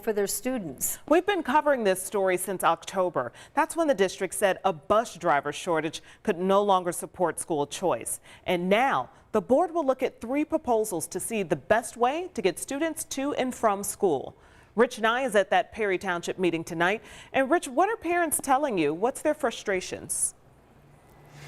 for their students. We've been covering this story since October. That's when the district said a bus driver shortage could no longer support school choice. And now the board will look at 3 proposals to see the best way to get students to and from school. Rich Nye is at that Perry Township meeting tonight. And Rich, what are parents telling you? What's their frustrations?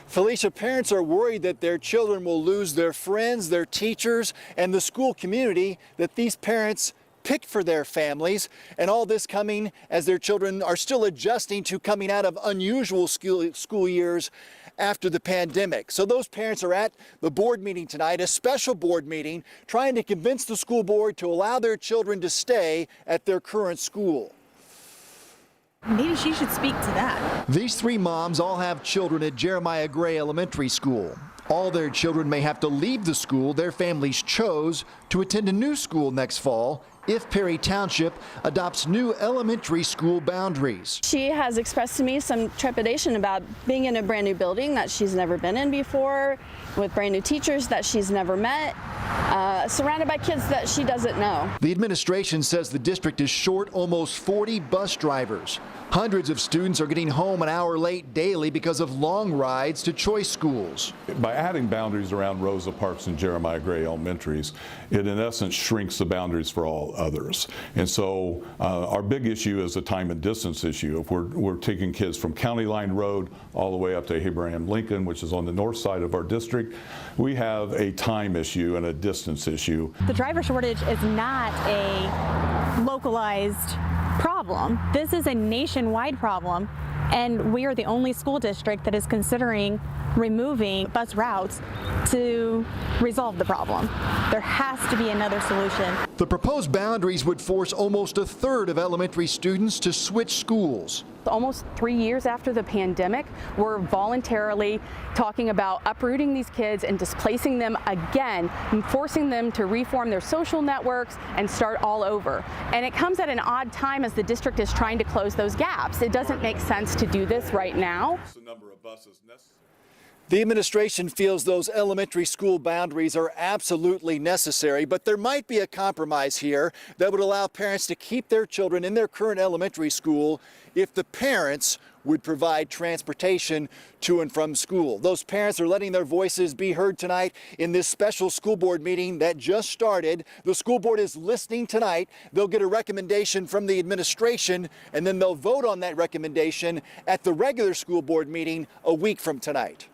Felicia, parents are worried that their children will lose their friends, their teachers, and the school community that these parents picked for their families, and all this coming as their children are still adjusting to coming out of unusual school years after the pandemic. So those parents are at the board meeting tonight, a special board meeting, trying to convince the school board to allow their children to stay at their current school. Maybe she should speak to that. These 3 moms all have children at Jeremiah Gray Elementary School. All their children may have to leave the school their families chose to attend a new school next fall if Perry Township adopts new elementary school boundaries. She has expressed to me some trepidation about being in a brand new building that she's never been in before, with brand new teachers that she's never met, surrounded by kids that she doesn't know. The administration says the district is short almost 40 bus drivers. Hundreds of students are getting home an hour late daily because of long rides to choice schools. By adding boundaries around Rosa Parks and Jeremiah Gray Elementaries, it in essence shrinks the boundaries for all others. And so our big issue is a time and distance issue. If we're taking kids from County Line Road all the way up to Abraham Lincoln, which is on the north side of our district, we have a time issue and a distance issue. The driver shortage is not a localized problem. This is a nationwide problem, and we are the only school district that is considering removing bus routes to resolve the problem. There has to be another solution. The proposed boundaries would force almost a third of elementary students to switch schools. Almost 3 years after the pandemic, we're voluntarily talking about uprooting these kids and displacing them again and forcing them to reform their social networks and start all over. And it comes at an odd time as the district is trying to close those gaps. It doesn't make sense to do this right now. The administration feels those elementary school boundaries are absolutely necessary, but there might be a compromise here that would allow parents to keep their children in their current elementary school if the parents would provide transportation to and from school. Those parents are letting their voices be heard tonight in this special school board meeting that just started. The school board is listening tonight. They'll get a recommendation from the administration, and then they'll vote on that recommendation at the regular school board meeting a week from tonight.